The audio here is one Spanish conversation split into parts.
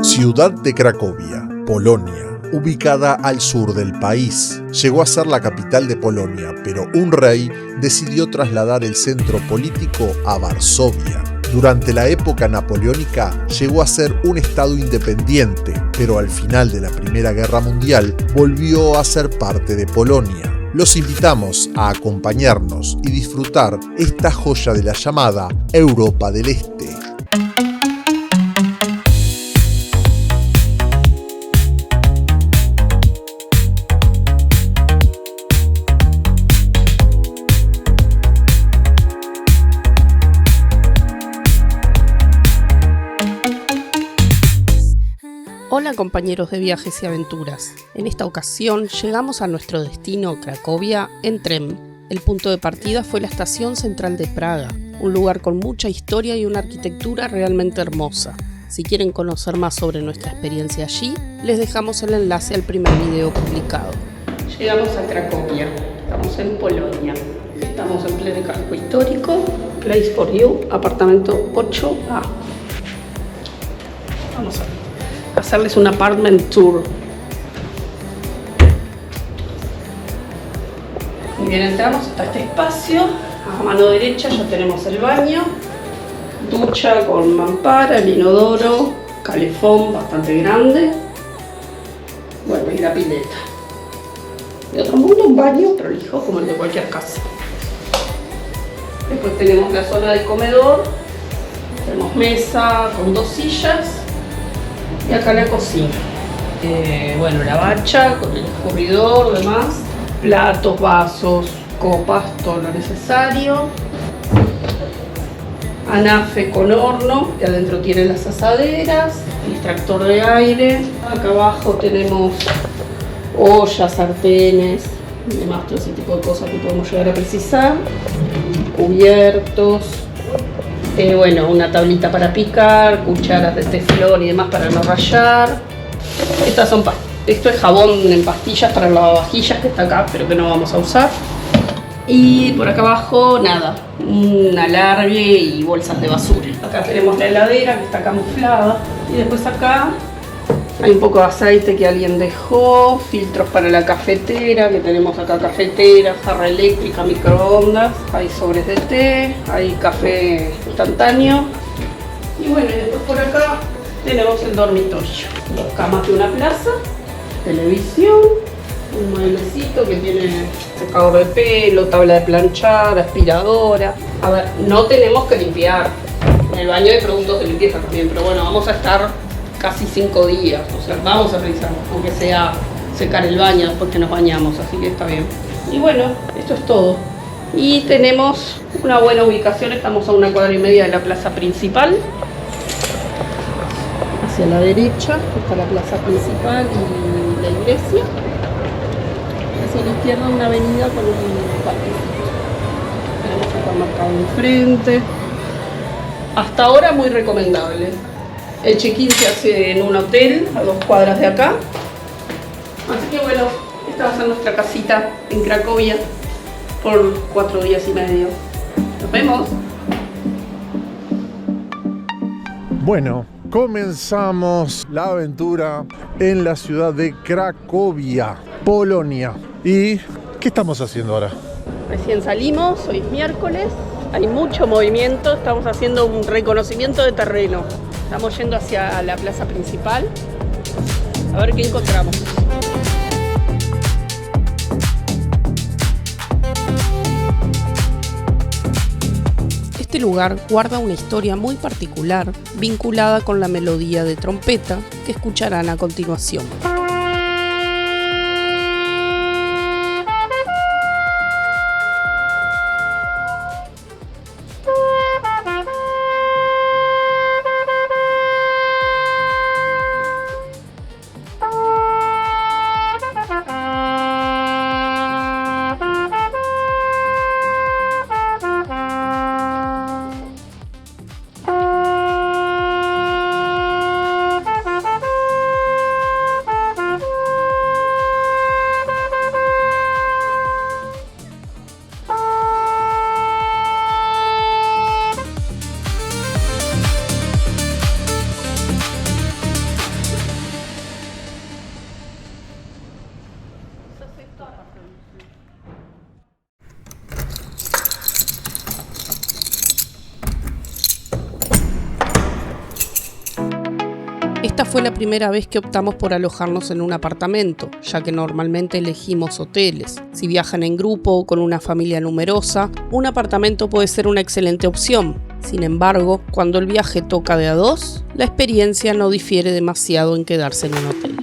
Ciudad de Cracovia, Polonia, ubicada al sur del país. Llegó a ser la capital de Polonia, pero un rey decidió trasladar el centro político a Varsovia. Durante la época napoleónica llegó a ser un estado independiente, pero al final de la Primera Guerra Mundial volvió a ser parte de Polonia. Los invitamos a acompañarnos y disfrutar esta joya de la llamada Europa del Este. Hola compañeros de viajes y aventuras. En esta ocasión llegamos a nuestro destino, Cracovia, en tren. El punto de partida fue la estación central de Praga, un lugar con mucha historia y una arquitectura realmente hermosa. Si quieren conocer más sobre nuestra experiencia allí, les dejamos el enlace al primer video publicado. Llegamos a Cracovia, estamos en Polonia. Estamos en pleno casco histórico, Place for You, apartamento 8A. Vamos a hacerles un apartment tour. Muy bien, entramos hasta este espacio. A mano derecha ya tenemos el baño, ducha con mampara, el inodoro, calefón bastante grande. Bueno, y la pileta. De otro mundo, un baño prolijo como el de cualquier casa. Después tenemos la zona del comedor. Tenemos mesa con 2 sillas. Y acá la cocina. Bueno, la bacha con el escurridor, demás. Platos, vasos, copas, todo lo necesario. Anafe con horno, que adentro tiene las asaderas, extractor de aire. Acá abajo tenemos ollas, sartenes, y demás, todo ese tipo de cosas que podemos llegar a precisar. Cubiertos. Bueno, una tablita para picar, cucharas de teflón y demás para no rayar. Esto es jabón en pastillas para lavavajillas que está acá, pero que no vamos a usar. Y por acá abajo, nada, un alargue y bolsas de basura. Acá tenemos la heladera que está camuflada. Y después acá hay un poco de aceite que alguien dejó, filtros para la cafetera, que tenemos acá cafetera, jarra eléctrica, microondas, hay sobres de té, hay café instantáneo. Y bueno, y después por acá tenemos el dormitorio. 2 camas de una plaza, televisión, un mueblecito que tiene secador de pelo, tabla de planchar, aspiradora. A ver, no tenemos que limpiar. En el baño hay productos de limpieza también, pero bueno, vamos a estar casi 5 días, o sea, vamos a realizar, aunque sea secar el baño después que nos bañamos, así que está bien. Y bueno, esto es todo. Y tenemos una buena ubicación, estamos a 1,5 cuadras de la plaza principal. Hacia la derecha está la plaza principal y la iglesia. Hacia la izquierda una avenida con un parque. Tenemos un supermercado enfrente. Hasta ahora muy recomendable. El check-in se hace en un hotel a 2 cuadras de acá. Así que bueno, esta va a ser nuestra casita en Cracovia por 4 días y medio. Nos vemos. Bueno, comenzamos la aventura en la ciudad de Cracovia, Polonia. ¿Y qué estamos haciendo ahora? Recién salimos, hoy es miércoles, hay mucho movimiento, estamos haciendo un reconocimiento de terreno. Estamos yendo hacia la plaza principal, a ver qué encontramos. Este lugar guarda una historia muy particular vinculada con la melodía de trompeta que escucharán a continuación. Esta fue la primera vez que optamos por alojarnos en un apartamento, ya que normalmente elegimos hoteles. Si viajan en grupo o con una familia numerosa, un apartamento puede ser una excelente opción. Sin embargo, cuando el viaje toca de a dos, la experiencia no difiere demasiado en quedarse en un hotel.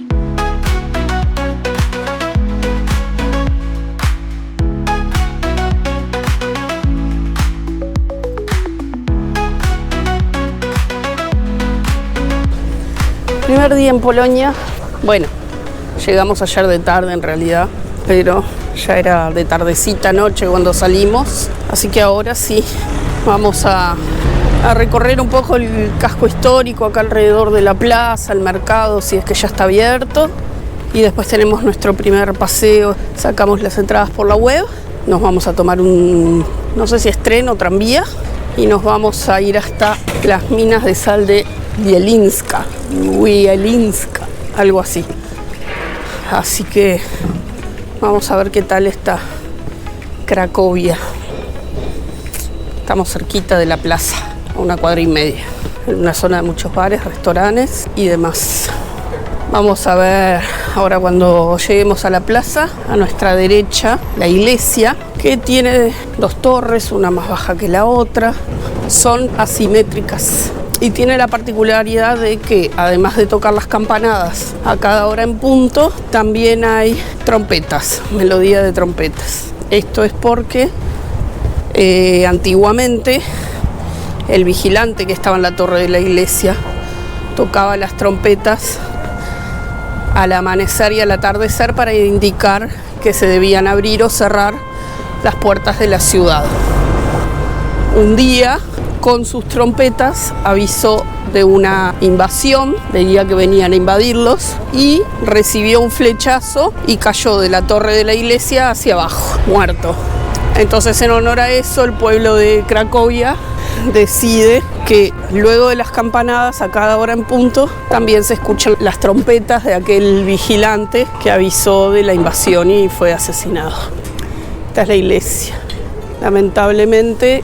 Primer día en Polonia, bueno, llegamos ayer de tarde en realidad, pero ya era de tardecita noche cuando salimos, así que ahora sí vamos a recorrer un poco el casco histórico acá alrededor de la plaza, el mercado, si es que ya está abierto, y después tenemos nuestro primer paseo, sacamos las entradas por la web, nos vamos a tomar un, no sé si es tren o tranvía, y nos vamos a ir hasta las minas de sal de Wielinska, algo así. Así que vamos a ver qué tal está Cracovia. Estamos cerquita de la plaza, a 1,5 cuadras, en una zona de muchos bares, restaurantes y demás. Vamos a ver ahora cuando lleguemos a la plaza, a nuestra derecha, la iglesia, que tiene 2 torres, una más baja que la otra, son asimétricas. Y tiene la particularidad de que, además de tocar las campanadas a cada hora en punto, también hay trompetas, melodía de trompetas. Esto es porque antiguamente el vigilante que estaba en la torre de la iglesia tocaba las trompetas al amanecer y al atardecer para indicar que se debían abrir o cerrar las puertas de la ciudad. Un día, con sus trompetas, avisó de una invasión, veía que venían a invadirlos, y recibió un flechazo y cayó de la torre de la iglesia hacia abajo, muerto. Entonces, en honor a eso, el pueblo de Cracovia decide que luego de las campanadas, a cada hora en punto, también se escuchan las trompetas de aquel vigilante que avisó de la invasión y fue asesinado. Esta es la iglesia. Lamentablemente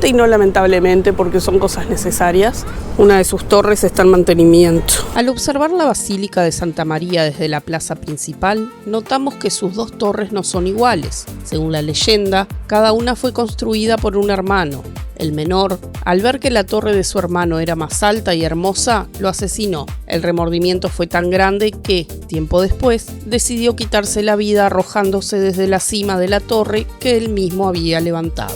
y no lamentablemente, porque son cosas necesarias, una de sus torres está en mantenimiento. Al observar la Basílica de Santa María desde la plaza principal, notamos que sus 2 torres no son iguales. Según la leyenda, cada una fue construida por un hermano. El menor, al ver que la torre de su hermano era más alta y hermosa, lo asesinó. El remordimiento fue tan grande que, tiempo después, decidió quitarse la vida arrojándose desde la cima de la torre que él mismo había levantado.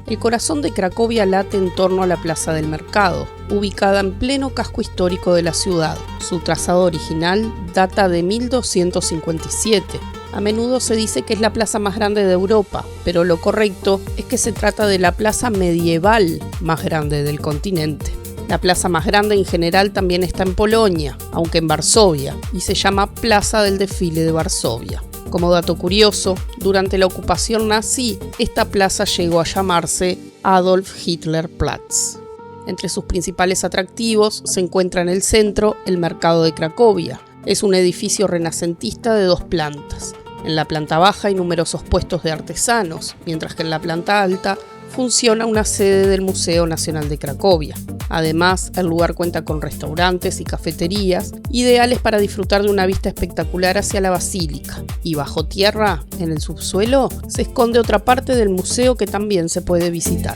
El corazón de Cracovia late en torno a la Plaza del Mercado, ubicada en pleno casco histórico de la ciudad. Su trazado original data de 1257. A menudo se dice que es la plaza más grande de Europa, pero lo correcto es que se trata de la plaza medieval más grande del continente. La plaza más grande en general también está en Polonia, aunque en Varsovia, y se llama Plaza del Desfile de Varsovia. Como dato curioso, durante la ocupación nazi, esta plaza llegó a llamarse Adolf Hitler Platz. Entre sus principales atractivos se encuentra en el centro el Mercado de Cracovia. Es un edificio renacentista de 2 plantas. En la planta baja hay numerosos puestos de artesanos, mientras que en la planta alta funciona una sede del Museo Nacional de Cracovia. Además, el lugar cuenta con restaurantes y cafeterías, ideales para disfrutar de una vista espectacular hacia la basílica. Y bajo tierra, en el subsuelo, se esconde otra parte del museo que también se puede visitar.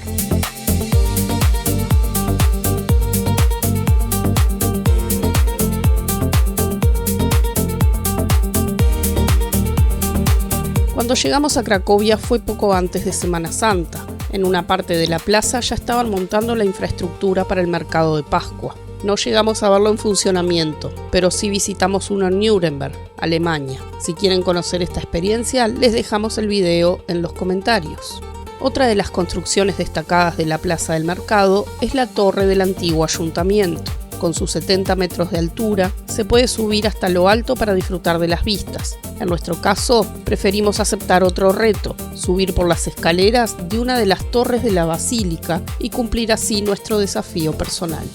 Cuando llegamos a Cracovia fue poco antes de Semana Santa. En una parte de la plaza ya estaban montando la infraestructura para el mercado de Pascua. No llegamos a verlo en funcionamiento, pero sí visitamos uno en Nuremberg, Alemania. Si quieren conocer esta experiencia, les dejamos el video en los comentarios. Otra de las construcciones destacadas de la Plaza del Mercado es la torre del antiguo ayuntamiento. Con sus 70 metros de altura, se puede subir hasta lo alto para disfrutar de las vistas. En nuestro caso, preferimos aceptar otro reto, subir por las escaleras de una de las torres de la basílica y cumplir así nuestro desafío personal.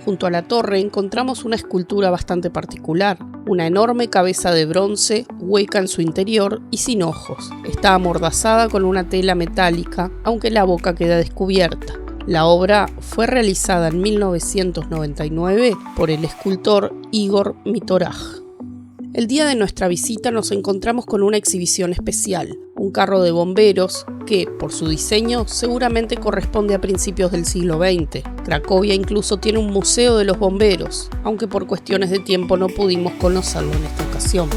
Junto a la torre encontramos una escultura bastante particular, una enorme cabeza de bronce, hueca en su interior y sin ojos. Está amordazada con una tela metálica, aunque la boca queda descubierta. La obra fue realizada en 1999 por el escultor Igor Mitoraj. El día de nuestra visita nos encontramos con una exhibición especial, un carro de bomberos que, por su diseño, seguramente corresponde a principios del siglo XX. Cracovia incluso tiene un museo de los bomberos, aunque por cuestiones de tiempo no pudimos conocerlo en esta ocasión.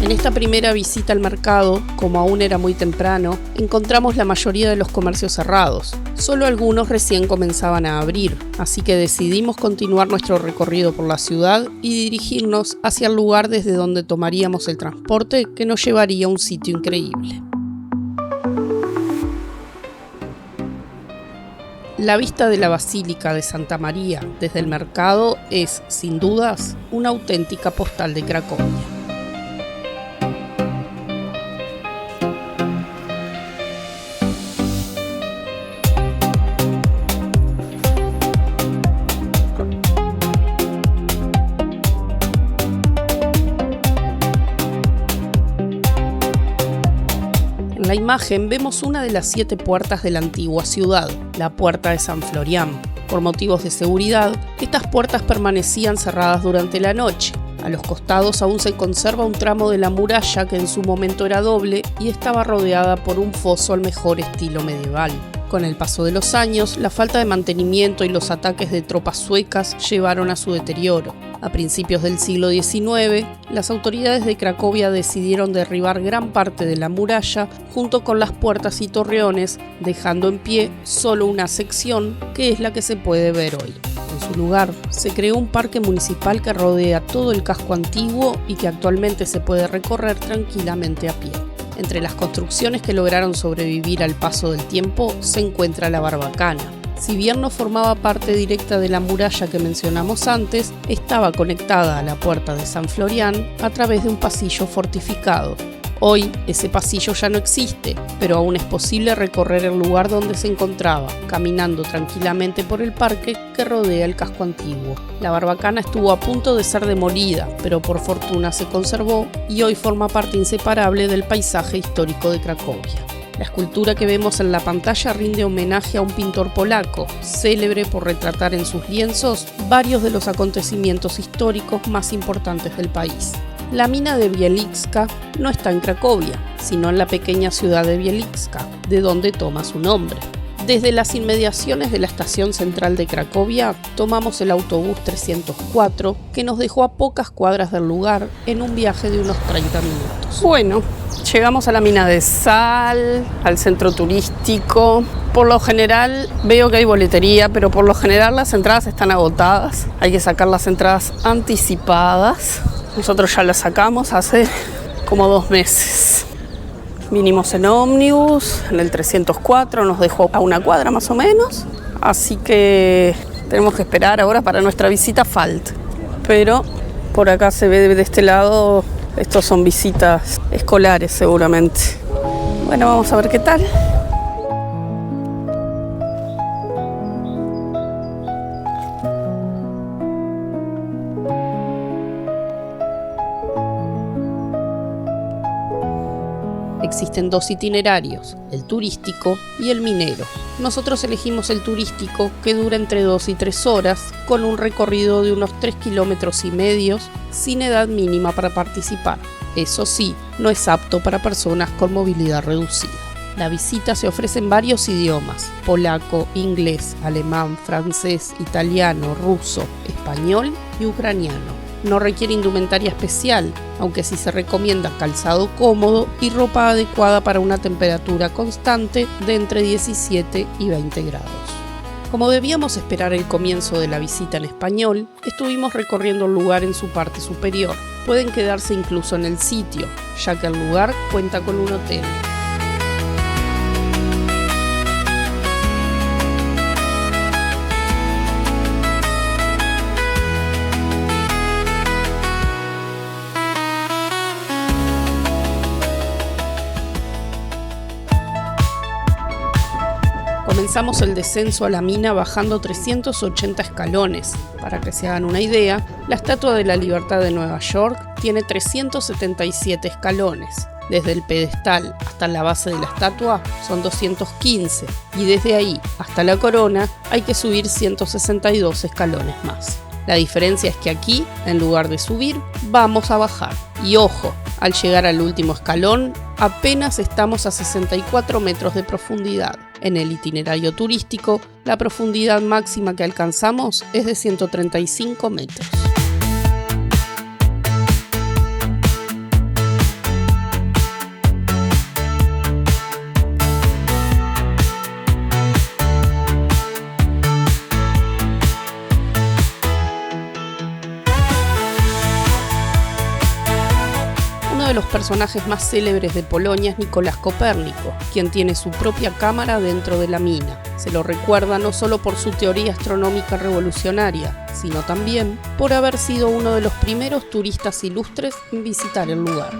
En esta primera visita al mercado, como aún era muy temprano, encontramos la mayoría de los comercios cerrados. Solo algunos recién comenzaban a abrir, así que decidimos continuar nuestro recorrido por la ciudad y dirigirnos hacia el lugar desde donde tomaríamos el transporte que nos llevaría a un sitio increíble. La vista de la Basílica de Santa María desde el mercado es, sin dudas, una auténtica postal de Cracovia. En la imagen vemos una de las 7 puertas de la antigua ciudad, la Puerta de San Florián. Por motivos de seguridad, estas puertas permanecían cerradas durante la noche. A los costados aún se conserva un tramo de la muralla que en su momento era doble y estaba rodeada por un foso al mejor estilo medieval. Con el paso de los años, la falta de mantenimiento y los ataques de tropas suecas llevaron a su deterioro. A principios del siglo XIX, las autoridades de Cracovia decidieron derribar gran parte de la muralla junto con las puertas y torreones, dejando en pie solo una sección que es la que se puede ver hoy. En su lugar, se creó un parque municipal que rodea todo el casco antiguo y que actualmente se puede recorrer tranquilamente a pie. Entre las construcciones que lograron sobrevivir al paso del tiempo se encuentra la Barbacana. Si bien no formaba parte directa de la muralla que mencionamos antes, estaba conectada a la Puerta de San Florián a través de un pasillo fortificado. Hoy ese pasillo ya no existe, pero aún es posible recorrer el lugar donde se encontraba, caminando tranquilamente por el parque que rodea el casco antiguo. La Barbacana estuvo a punto de ser demolida, pero por fortuna se conservó y hoy forma parte inseparable del paisaje histórico de Cracovia. La escultura que vemos en la pantalla rinde homenaje a un pintor polaco, célebre por retratar en sus lienzos varios de los acontecimientos históricos más importantes del país. La mina de Bielicka no está en Cracovia, sino en la pequeña ciudad de Bielicka, de donde toma su nombre. Desde las inmediaciones de la estación central de Cracovia, tomamos el autobús 304, que nos dejó a pocas cuadras del lugar en un viaje de unos 30 minutos. Bueno, llegamos a la mina de sal, al centro turístico. Por lo general veo que hay boletería, pero por lo general las entradas están agotadas. Hay que sacar las entradas anticipadas. Nosotros ya las sacamos hace como 2 meses. Vinimos en ómnibus, en el 304, nos dejó a 1 cuadra más o menos. Así que tenemos que esperar ahora para nuestra visita FALT. Pero por acá se ve de este lado, estos son visitas escolares seguramente. Bueno, vamos a ver qué tal. Existen 2 itinerarios, el turístico y el minero. Nosotros elegimos el turístico, que dura entre 2 y 3 horas, con un recorrido de unos 3,5 kilómetros, sin edad mínima para participar. Eso sí, no es apto para personas con movilidad reducida. La visita se ofrece en varios idiomas: polaco, inglés, alemán, francés, italiano, ruso, español y ucraniano. No requiere indumentaria especial, aunque sí se recomienda calzado cómodo y ropa adecuada para una temperatura constante de entre 17 y 20 grados. Como debíamos esperar el comienzo de la visita en español, estuvimos recorriendo el lugar en su parte superior. Pueden quedarse incluso en el sitio, ya que el lugar cuenta con un hotel. Comenzamos el descenso a la mina bajando 380 escalones. Para que se hagan una idea, la Estatua de la Libertad de Nueva York tiene 377 escalones. Desde el pedestal hasta la base de la estatua son 215 y desde ahí hasta la corona hay que subir 162 escalones más. La diferencia es que aquí, en lugar de subir, vamos a bajar. Y ojo, al llegar al último escalón, apenas estamos a 64 metros de profundidad. En el itinerario turístico, la profundidad máxima que alcanzamos es de 135 metros. Uno de los personajes más célebres de Polonia es Nicolás Copérnico, quien tiene su propia cámara dentro de la mina. Se lo recuerda no solo por su teoría astronómica revolucionaria, sino también por haber sido uno de los primeros turistas ilustres en visitar el lugar.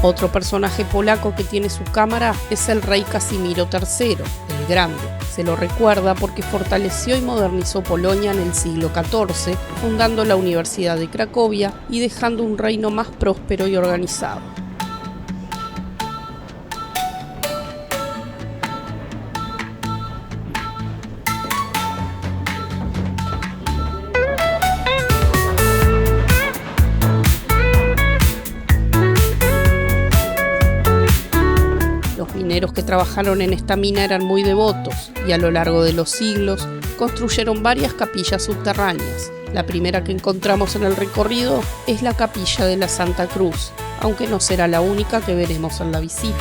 Otro personaje polaco que tiene su cámara es el rey Casimiro III, el Grande. Se lo recuerda porque fortaleció y modernizó Polonia en el siglo XIV, fundando la Universidad de Cracovia y dejando un reino más próspero y organizado. Los mineros que trabajaron en esta mina eran muy devotos y a lo largo de los siglos construyeron varias capillas subterráneas. La primera que encontramos en el recorrido es la capilla de la Santa Cruz, aunque no será la única que veremos en la visita.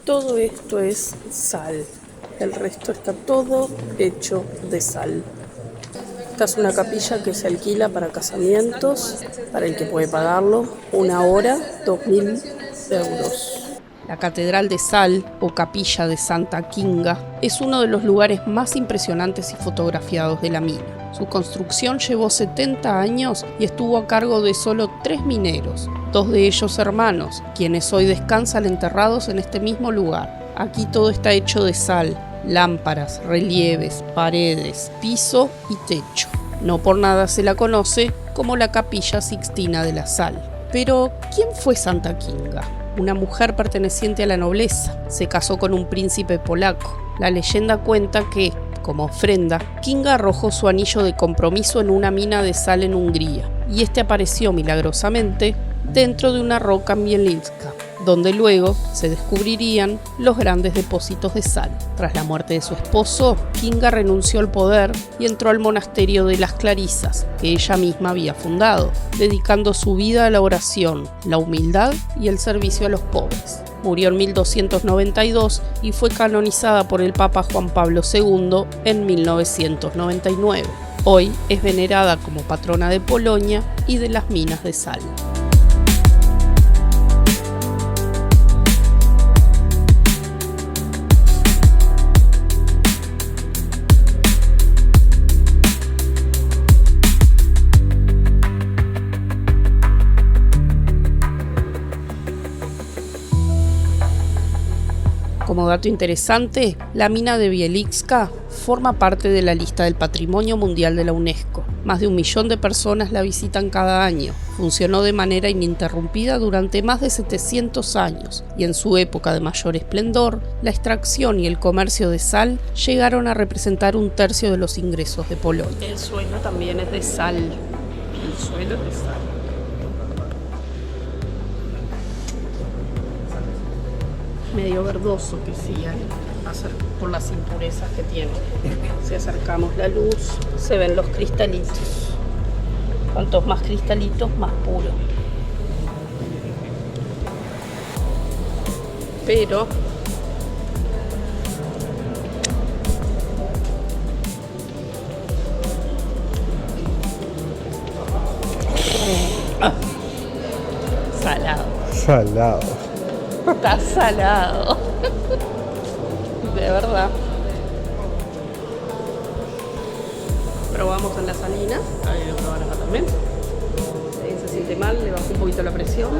Todo esto es sal, el resto está todo hecho de sal. Esta es una capilla que se alquila para casamientos, para el que puede pagarlo, una hora, 2.000 euros. La Catedral de Sal, o Capilla de Santa Kinga, es uno de los lugares más impresionantes y fotografiados de la mina. Su construcción llevó 70 años y estuvo a cargo de solo 3 mineros, 2 de ellos hermanos, quienes hoy descansan enterrados en este mismo lugar. Aquí todo está hecho de sal, lámparas, relieves, paredes, piso y techo. No por nada se la conoce como la Capilla Sixtina de la Sal. Pero, ¿quién fue Santa Kinga? Una mujer perteneciente a la nobleza. Se casó con un príncipe polaco. La leyenda cuenta que, como ofrenda, Kinga arrojó su anillo de compromiso en una mina de sal en Hungría, y este apareció milagrosamente dentro de una roca en Bielinska, donde luego se descubrirían los grandes depósitos de sal. Tras la muerte de su esposo, Kinga renunció al poder y entró al monasterio de las Clarisas, que ella misma había fundado, dedicando su vida a la oración, la humildad y el servicio a los pobres. Murió en 1292 y fue canonizada por el Papa Juan Pablo II en 1999. Hoy es venerada como patrona de Polonia y de las minas de sal. Como dato interesante, la mina de Bieliczka forma parte de la lista del Patrimonio Mundial de la UNESCO. Más de 1 millón de personas la visitan cada año. Funcionó de manera ininterrumpida durante más de 700 años y en su época de mayor esplendor, la extracción y el comercio de sal llegaron a representar 1/3 de los ingresos de Polonia. El suelo también es de sal. El suelo es de sal. Medio verdoso que sí hay, por las impurezas que tiene. Si acercamos la luz, se ven los cristalitos. Cuantos más cristalitos, más puro. Pero salado. Salado. Está salado. De verdad. Probamos en la salina. Ahí lo proban acá también. Si alguien se siente mal, le bajo un poquito la presión.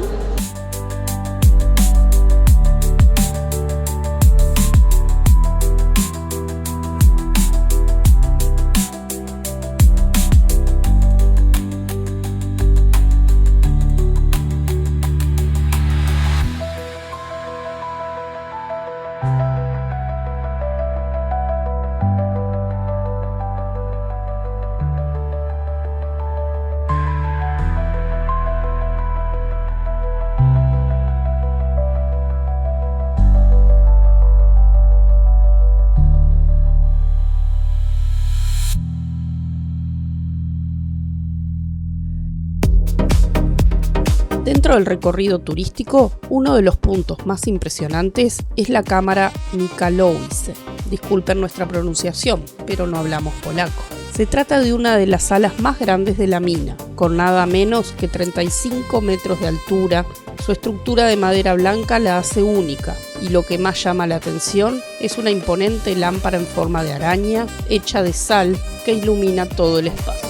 Dentro del recorrido turístico, uno de los puntos más impresionantes es la cámara Michalowice. Disculpen nuestra pronunciación, pero no hablamos polaco. Se trata de una de las salas más grandes de la mina, con nada menos que 35 metros de altura. Su estructura de madera blanca la hace única, y lo que más llama la atención es una imponente lámpara en forma de araña, hecha de sal, que ilumina todo el espacio.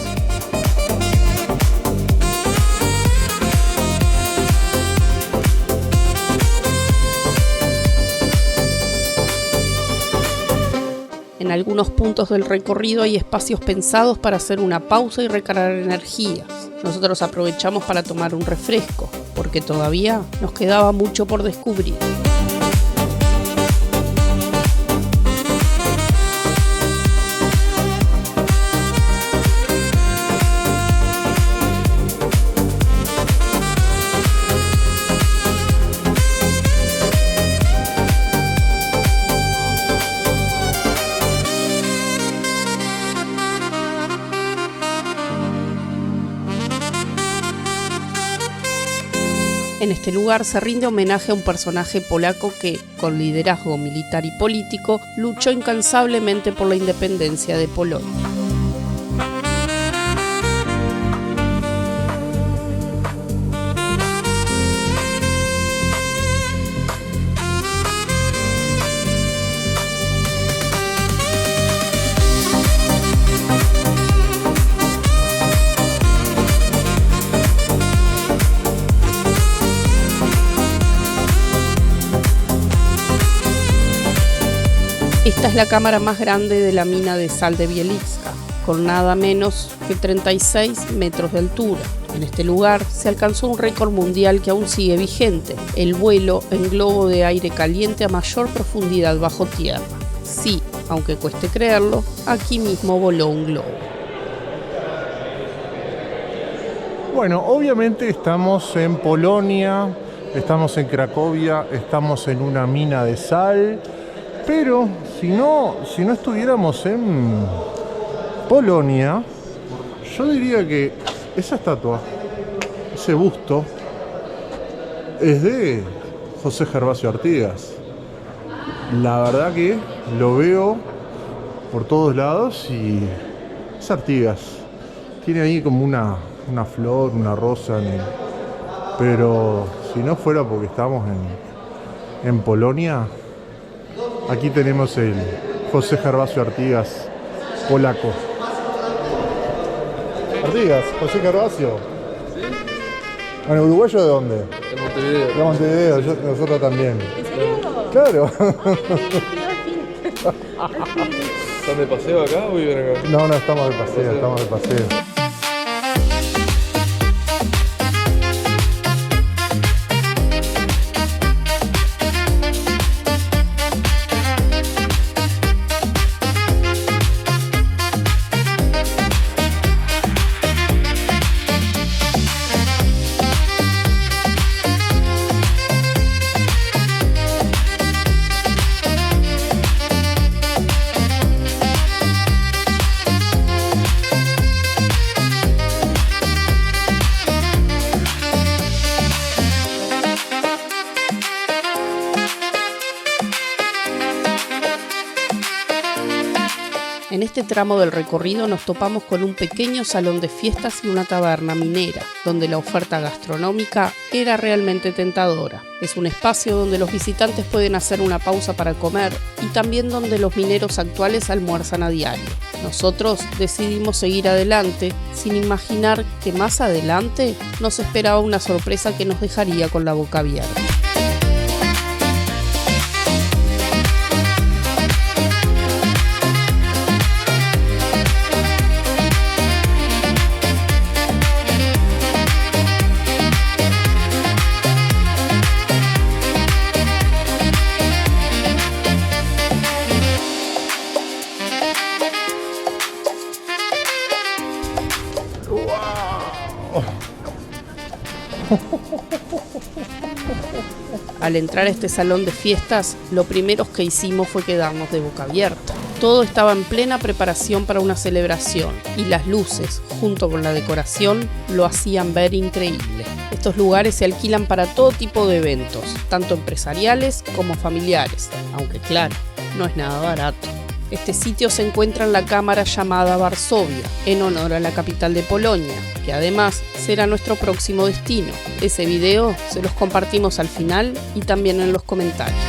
En algunos puntos del recorrido hay espacios pensados para hacer una pausa y recargar energías. Nosotros aprovechamos para tomar un refresco, porque todavía nos quedaba mucho por descubrir. En este lugar se rinde homenaje a un personaje polaco que, con liderazgo militar y político, luchó incansablemente por la independencia de Polonia. Esta es la cámara más grande de la mina de sal de Bieliczka, con nada menos que 36 metros de altura. En este lugar se alcanzó un récord mundial que aún sigue vigente, el vuelo en globo de aire caliente a mayor profundidad bajo tierra. Sí, aunque cueste creerlo, aquí mismo voló un globo. Bueno, obviamente estamos en Polonia, estamos en Cracovia, estamos en una mina de sal, pero si no estuviéramos en Polonia, yo diría que esa estatua, ese busto, es de José Gervasio Artigas. La verdad que lo veo por todos lados y es Artigas. Tiene ahí como una flor, una rosa, pero si no fuera porque estamos en Polonia, aquí tenemos el José Gervasio Artigas polaco. Artigas, José Gervasio. ¿Sí? Bueno, ¿uruguayo de dónde? De Montevideo. De Montevideo, nosotros también. ¿En serio? Claro. ¿Están de paseo acá o viven acá? No, estamos de paseo. En este tramo del recorrido nos topamos con un pequeño salón de fiestas y una taberna minera, donde la oferta gastronómica era realmente tentadora. Es un espacio donde los visitantes pueden hacer una pausa para comer y también donde los mineros actuales almuerzan a diario. Nosotros decidimos seguir adelante sin imaginar que más adelante nos esperaba una sorpresa que nos dejaría con la boca abierta. Al entrar a este salón de fiestas, lo primero que hicimos fue quedarnos de boca abierta. Todo estaba en plena preparación para una celebración y las luces, junto con la decoración, lo hacían ver increíble. Estos lugares se alquilan para todo tipo de eventos, tanto empresariales como familiares, aunque claro, no es nada barato. Este sitio se encuentra en la cámara llamada Varsovia, en honor a la capital de Polonia, que además será nuestro próximo destino. Ese video se los compartimos al final y también en los comentarios.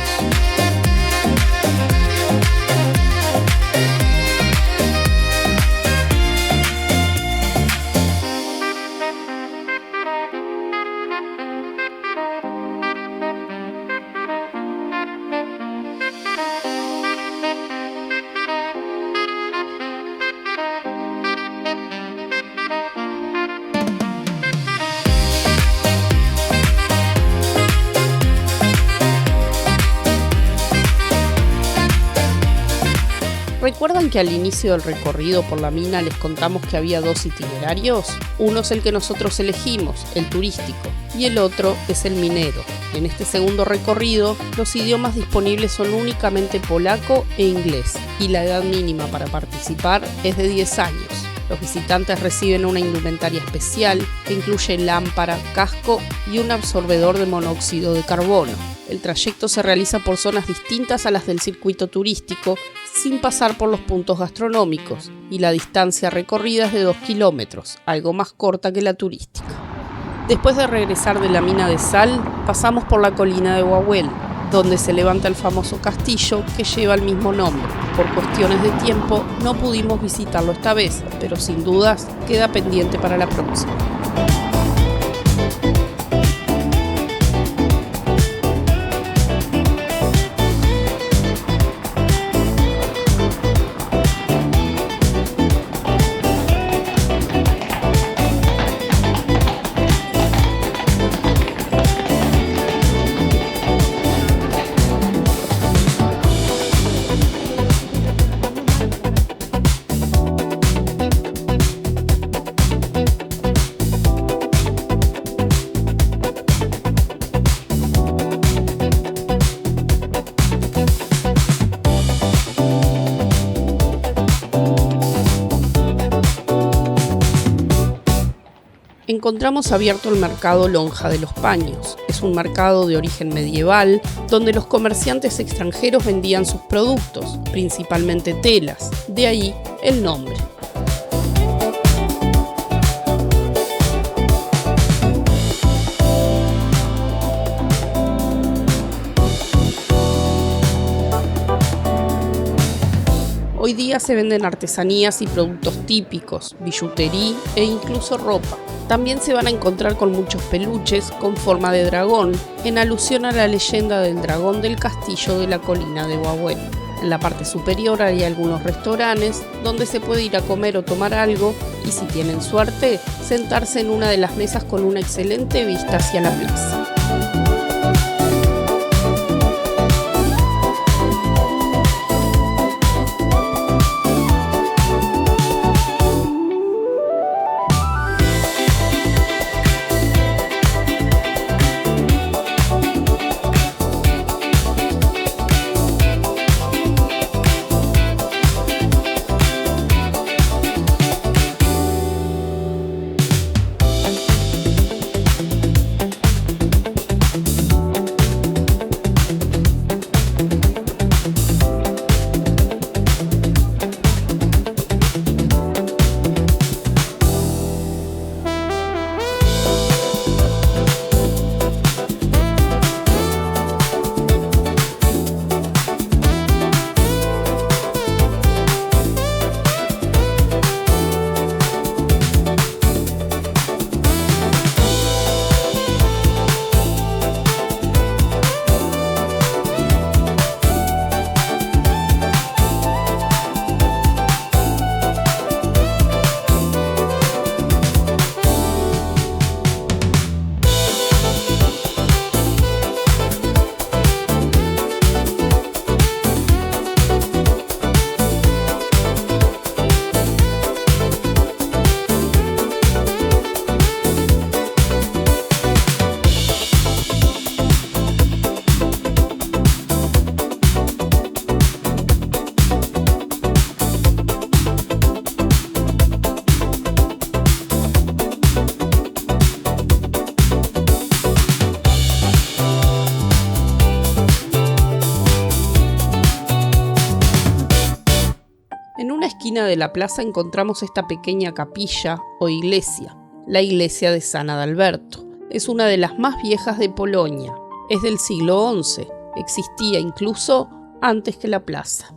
¿Recuerdan que al inicio del recorrido por la mina les contamos que había dos itinerarios? Uno es el que nosotros elegimos, el turístico, y el otro es el minero. En este segundo recorrido, los idiomas disponibles son únicamente polaco e inglés, y la edad mínima para participar es de 10 años. Los visitantes reciben una indumentaria especial que incluye lámpara, casco y un absorbedor de monóxido de carbono. El trayecto se realiza por zonas distintas a las del circuito turístico, sin pasar por los puntos gastronómicos, y la distancia recorrida es de 2 kilómetros, algo más corta que la turística. Después de regresar de la mina de sal, pasamos por la colina de Wawel, donde se levanta el famoso castillo que lleva el mismo nombre. Por cuestiones de tiempo no pudimos visitarlo esta vez, pero sin dudas queda pendiente para la próxima. Encontramos abierto el mercado Lonja de los Paños. Es un mercado de origen medieval donde los comerciantes extranjeros vendían sus productos, principalmente telas, de ahí el nombre. Hoy día Afuera se venden artesanías y productos típicos, billutería e incluso ropa. También se van a encontrar con muchos peluches con forma de dragón, en alusión a la leyenda del dragón del castillo de la colina de Huahuel. En la parte superior hay algunos restaurantes donde se puede ir a comer o tomar algo y, si tienen suerte, sentarse en una de las mesas con una excelente vista hacia la plaza. En una esquina de la plaza encontramos esta pequeña capilla o iglesia, la iglesia de San Adalberto. Es una de las más viejas de Polonia. Es del siglo XI. Existía incluso antes que la plaza.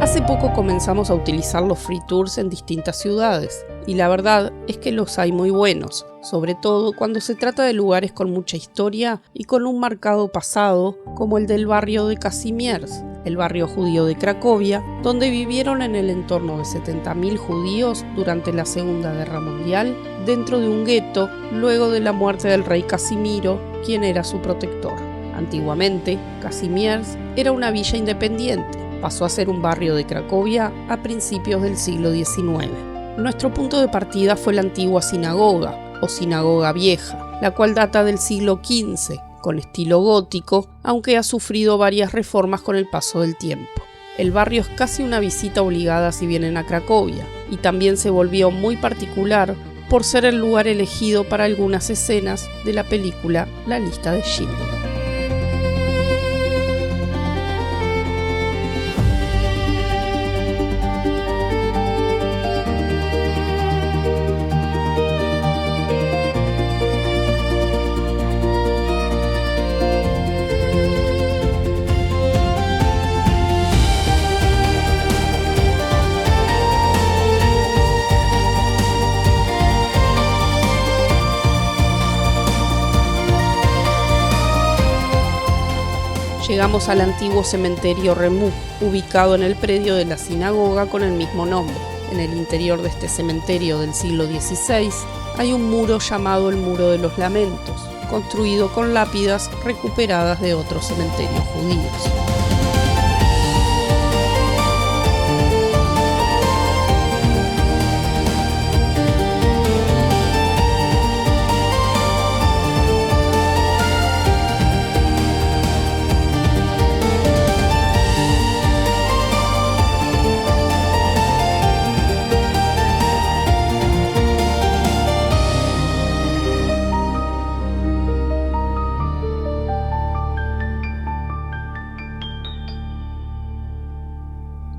Hace poco comenzamos a utilizar los free tours en distintas ciudades y la verdad es que los hay muy buenos, sobre todo cuando se trata de lugares con mucha historia y con un marcado pasado como el del barrio de Kazimierz, el barrio judío de Cracovia, donde vivieron en el entorno de 70.000 judíos durante la Segunda Guerra Mundial dentro de un gueto luego de la muerte del rey Casimiro, quien era su protector. Antiguamente, Kazimierz era una villa independiente. Pasó a ser un barrio de Cracovia a principios del siglo XIX. Nuestro punto de partida fue la antigua sinagoga, o sinagoga vieja, la cual data del siglo XV, con estilo gótico, aunque ha sufrido varias reformas con el paso del tiempo. El barrio es casi una visita obligada si vienen a Cracovia, y también se volvió muy particular por ser el lugar elegido para algunas escenas de la película La lista de Schindler. Llegamos al antiguo cementerio Remú, ubicado en el predio de la sinagoga con el mismo nombre. En el interior de este cementerio del siglo XVI hay un muro llamado el Muro de los Lamentos, construido con lápidas recuperadas de otros cementerios judíos.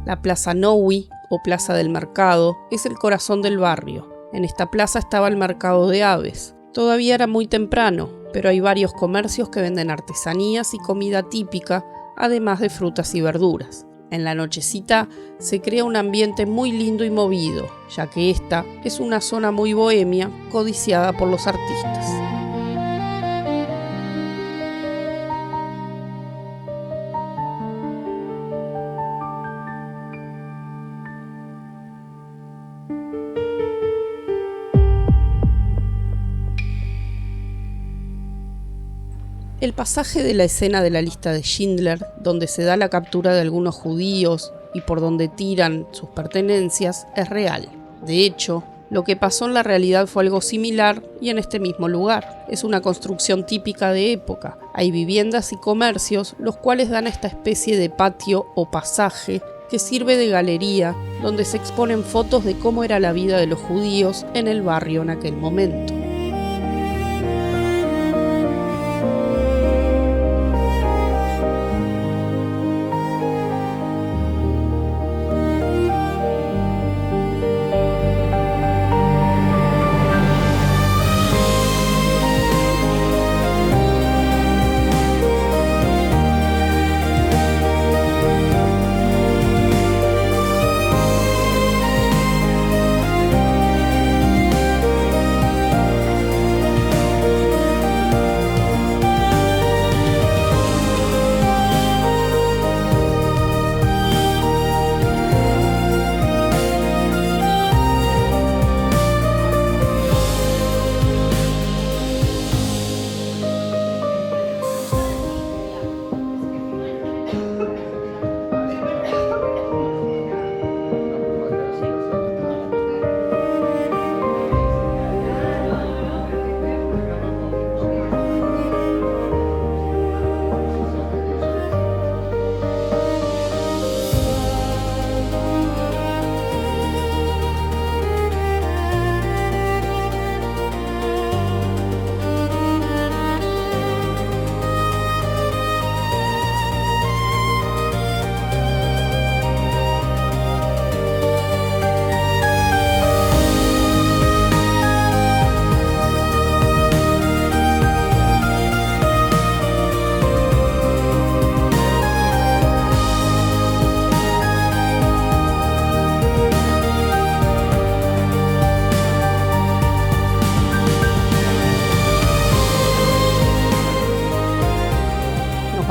La Plaza Nowy, o Plaza del Mercado, es el corazón del barrio. En esta plaza estaba el mercado de aves. Todavía era muy temprano, pero hay varios comercios que venden artesanías y comida típica, además de frutas y verduras. En la nochecita se crea un ambiente muy lindo y movido, ya que esta es una zona muy bohemia, codiciada por los artistas. El pasaje de la escena de la lista de Schindler, donde se da la captura de algunos judíos y por donde tiran sus pertenencias, es real. De hecho, lo que pasó en la realidad fue algo similar y en este mismo lugar. Es una construcción típica de época. Hay viviendas y comercios, los cuales dan a esta especie de patio o pasaje que sirve de galería, donde se exponen fotos de cómo era la vida de los judíos en el barrio en aquel momento.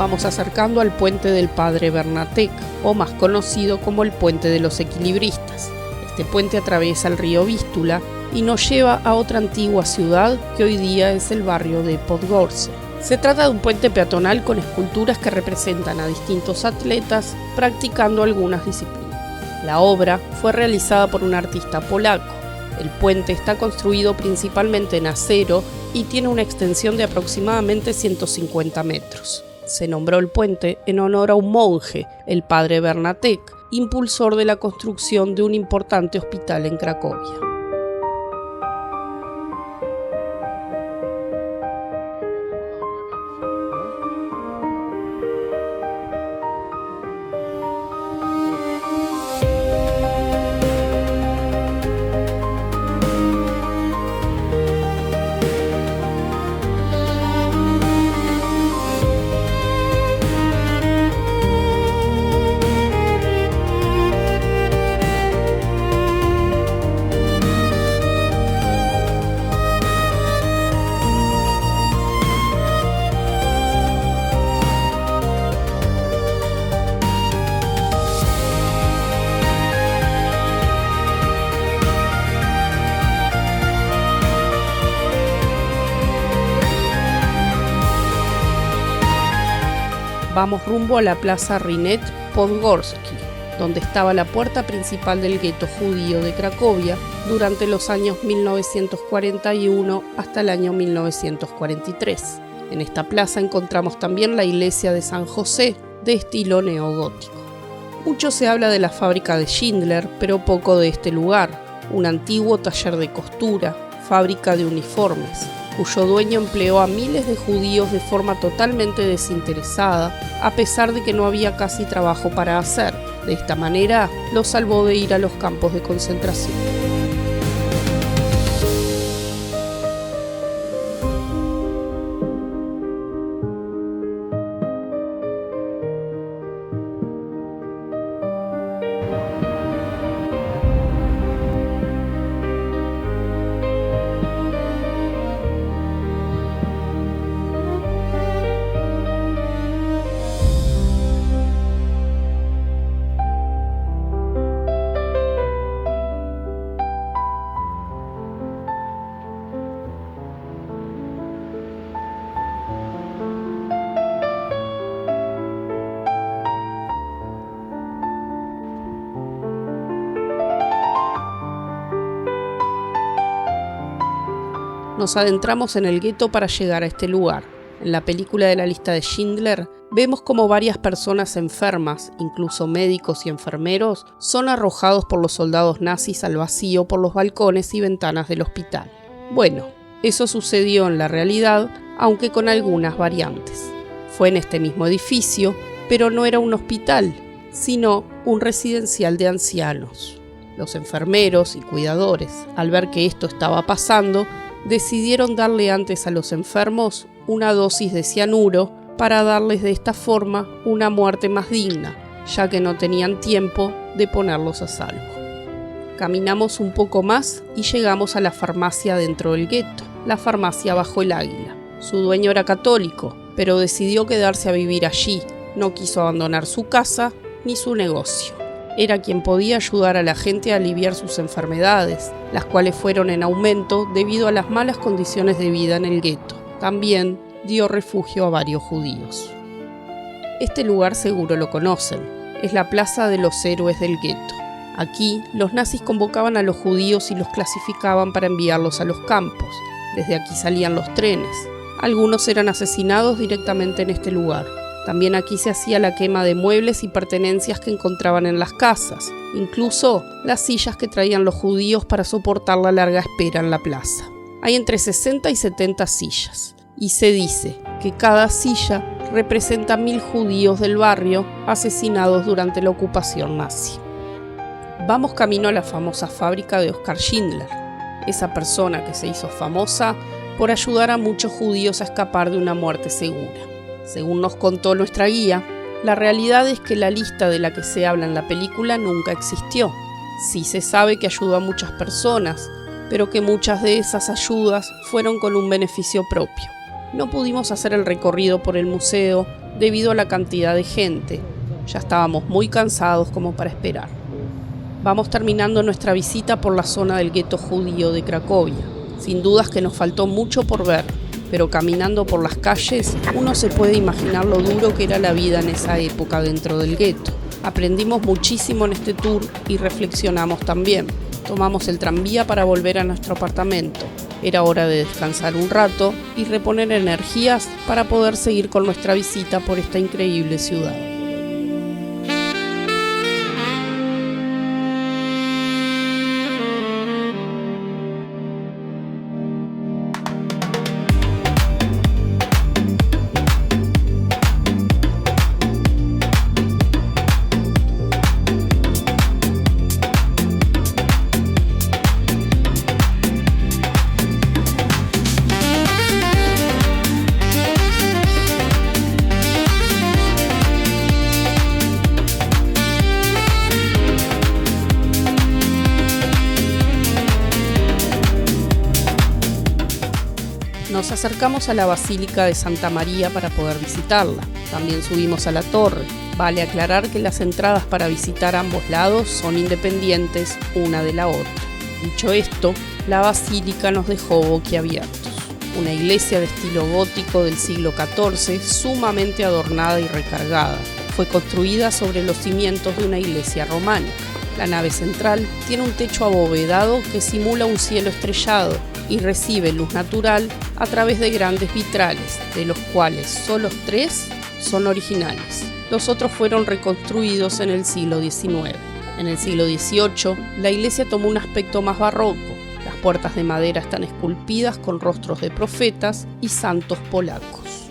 Vamos acercando al puente del Padre Bernatec, o más conocido como el Puente de los Equilibristas. Este puente atraviesa el río Vístula y nos lleva a otra antigua ciudad que hoy día es el barrio de Podgórze. Se trata de un puente peatonal con esculturas que representan a distintos atletas practicando algunas disciplinas. La obra fue realizada por un artista polaco. El puente está construido principalmente en acero y tiene una extensión de aproximadamente 150 metros. Se nombró el puente en honor a un monje, el Padre Bernatec, impulsor de la construcción de un importante hospital en Cracovia. Vamos rumbo a la Plaza Rynek Podgórski, donde estaba la puerta principal del gueto judío de Cracovia durante los años 1941 hasta el año 1943. En esta plaza encontramos también la iglesia de San José, de estilo neogótico. Mucho se habla de la fábrica de Schindler, pero poco de este lugar, un antiguo taller de costura, fábrica de uniformes. cuyo dueño empleó a miles de judíos de forma totalmente desinteresada, a pesar de que no había casi trabajo para hacer. De esta manera, los salvó de ir a los campos de concentración. Nos adentramos en el gueto para llegar a este lugar. En la película de la lista de Schindler, vemos como varias personas enfermas, incluso médicos y enfermeros, son arrojados por los soldados nazis al vacío por los balcones y ventanas del hospital. Bueno, eso sucedió en la realidad, aunque con algunas variantes. Fue en este mismo edificio, pero no era un hospital, sino un residencial de ancianos. Los enfermeros y cuidadores, al ver que esto estaba pasando, decidieron darle antes a los enfermos una dosis de cianuro para darles de esta forma una muerte más digna, ya que no tenían tiempo de ponerlos a salvo. Caminamos un poco más y llegamos a la farmacia dentro del gueto, la farmacia Bajo el Águila. Su dueño era católico, pero decidió quedarse a vivir allí, no quiso abandonar su casa ni su negocio. Era quien podía ayudar a la gente a aliviar sus enfermedades, las cuales fueron en aumento debido a las malas condiciones de vida en el gueto. También dio refugio a varios judíos. Este lugar seguro lo conocen, es la Plaza de los Héroes del gueto. Aquí, los nazis convocaban a los judíos y los clasificaban para enviarlos a los campos. Desde aquí salían los trenes. Algunos eran asesinados directamente en este lugar. También aquí se hacía la quema de muebles y pertenencias que encontraban en las casas, incluso las sillas que traían los judíos para soportar la larga espera en la plaza. Hay entre 60 y 70 sillas, y se dice que cada silla representa 1000 judíos del barrio asesinados durante la ocupación nazi. Vamos camino a la famosa fábrica de Oskar Schindler, esa persona que se hizo famosa por ayudar a muchos judíos a escapar de una muerte segura. Según nos contó nuestra guía, la realidad es que la lista de la que se habla en la película nunca existió. Sí se sabe que ayudó a muchas personas, pero que muchas de esas ayudas fueron con un beneficio propio. No pudimos hacer el recorrido por el museo debido a la cantidad de gente. Ya estábamos muy cansados como para esperar. Vamos terminando nuestra visita por la zona del gueto judío de Cracovia. Sin dudas que nos faltó mucho por ver, pero caminando por las calles uno se puede imaginar lo duro que era la vida en esa época dentro del gueto. Aprendimos muchísimo en este tour y reflexionamos también. Tomamos el tranvía para volver a nuestro apartamento. Era hora de descansar un rato y reponer energías para poder seguir con nuestra visita por esta increíble ciudad. Nos acercamos a la Basílica de Santa María para poder visitarla. También subimos a la torre. Vale aclarar que las entradas para visitar ambos lados son independientes una de la otra. Dicho esto, la basílica nos dejó boquiabiertos. Una iglesia de estilo gótico del siglo XIV, sumamente adornada y recargada. Fue construida sobre los cimientos de una iglesia románica. La nave central tiene un techo abovedado que simula un cielo estrellado y recibe luz natural a través de grandes vitrales, de los cuales solo 3 son originales. Los otros fueron reconstruidos en el siglo XIX. En el siglo XVIII, la iglesia tomó un aspecto más barroco. Las puertas de madera están esculpidas con rostros de profetas y santos polacos.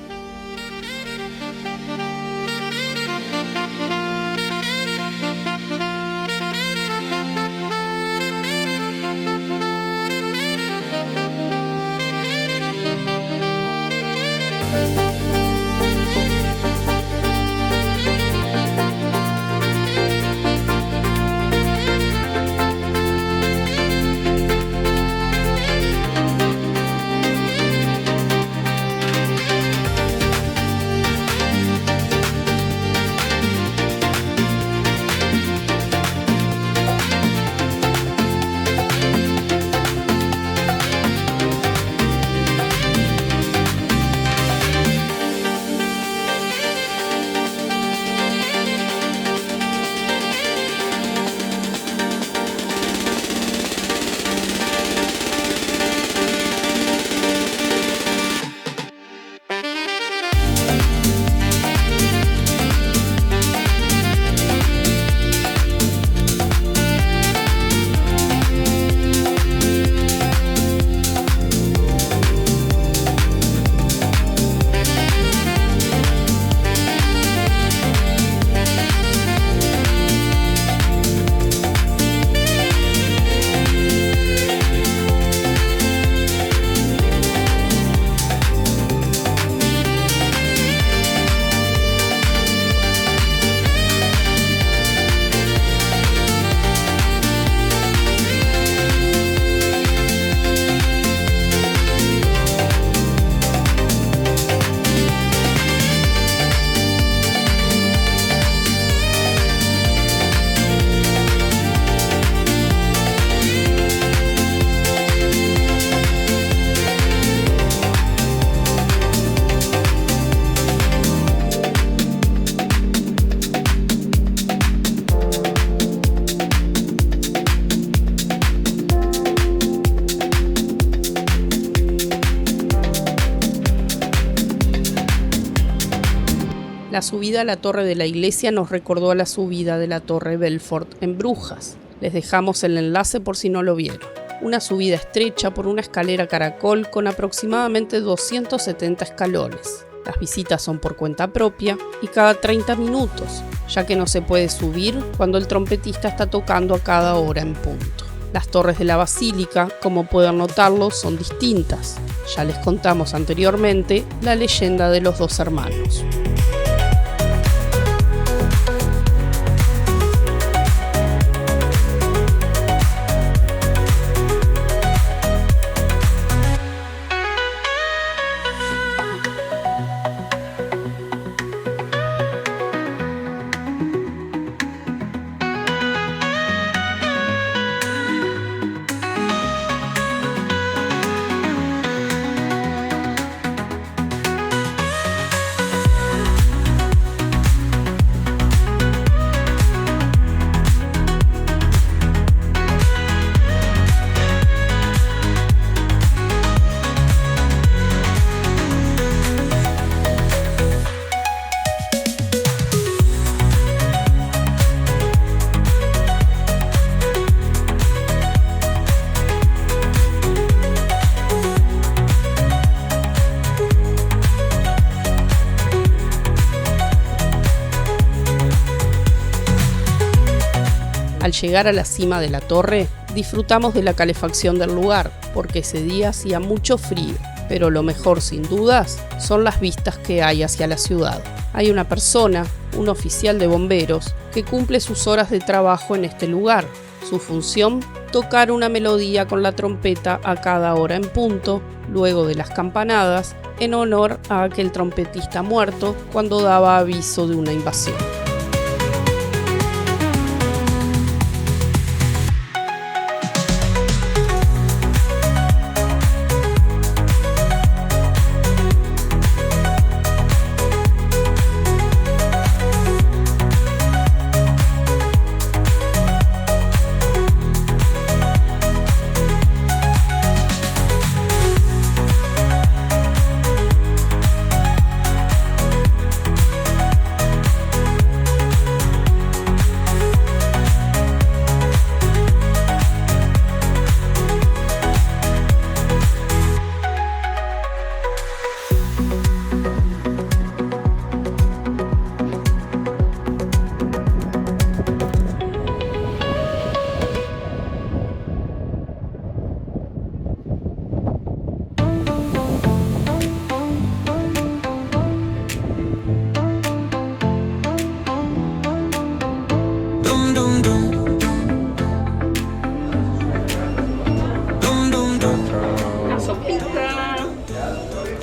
La subida a la torre de la iglesia nos recordó a la subida de la torre Belfort en Brujas. Les dejamos el enlace por si no lo vieron. Una subida estrecha por una escalera caracol con aproximadamente 270 escalones. Las visitas son por cuenta propia y cada 30 minutos, ya que no se puede subir cuando el trompetista está tocando a cada hora en punto. Las torres de la basílica, como pueden notarlo, son distintas. Ya les contamos anteriormente la leyenda de los dos hermanos. Al llegar a la cima de la torre, disfrutamos de la calefacción del lugar, porque ese día hacía mucho frío, pero lo mejor sin dudas son las vistas que hay hacia la ciudad. Hay una persona, un oficial de bomberos, que cumple sus horas de trabajo en este lugar. Su función, tocar una melodía con la trompeta a cada hora en punto, luego de las campanadas, en honor a aquel trompetista muerto cuando daba aviso de una invasión.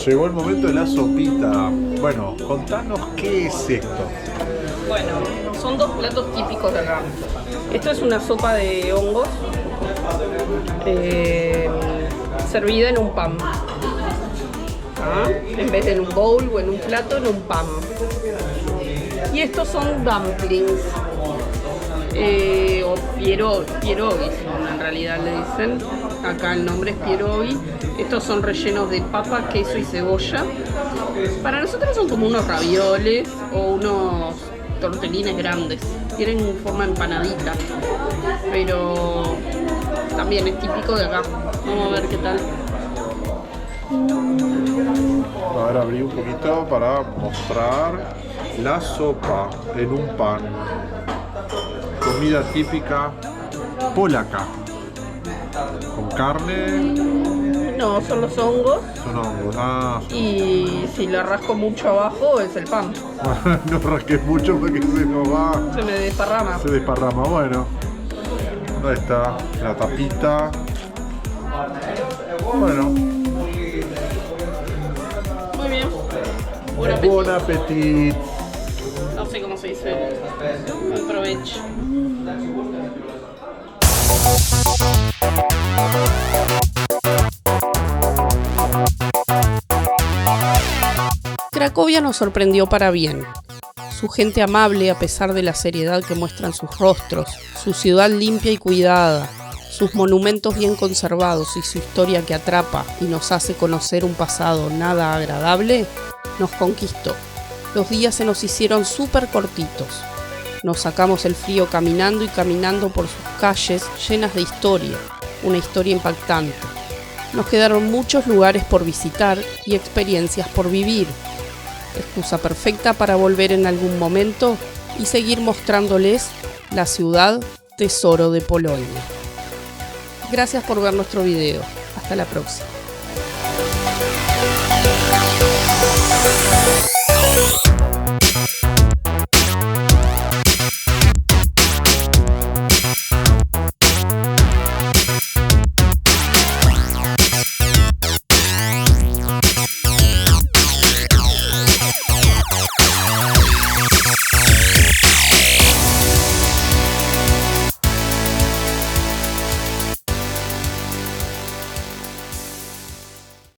llegó el momento de la sopita. Bueno, contanos qué es esto. Bueno, son dos platos típicos de acá. Esto es una sopa de hongos servida en un pan. En vez de en un bowl o en un plato, en un pan. Y estos son dumplings. O pierogi son, en realidad le dicen. Acá el nombre es pierogi. Estos son rellenos de papa, queso y cebolla. Para nosotros son como unos ravioles o unos tortellines grandes. Tienen forma empanadita, pero también es típico de acá. Vamos a ver qué tal. A ver, abrí un poquito para mostrar la sopa en un pan. Comida típica polaca. Con carne. No, son los hongos. Son hongos. Y si le rasco mucho abajo es el pan. No rasques mucho porque se nos va. Se me desparrama. Se desparrama. Bueno. Ahí está la tapita. Bueno. Muy bien. Buen apetito. No sé cómo se dice. Buen provecho. Cracovia nos sorprendió para bien. Su gente amable a pesar de la seriedad que muestran sus rostros, su ciudad limpia y cuidada, sus monumentos bien conservados y su historia que atrapa y nos hace conocer un pasado nada agradable, nos conquistó. Los días se nos hicieron súper cortitos. Nos sacamos el frío caminando y caminando por sus calles llenas de historia, una historia impactante. Nos quedaron muchos lugares por visitar y experiencias por vivir. Excusa perfecta para volver en algún momento y seguir mostrándoles la ciudad tesoro de Polonia. Gracias por ver nuestro video. Hasta la próxima.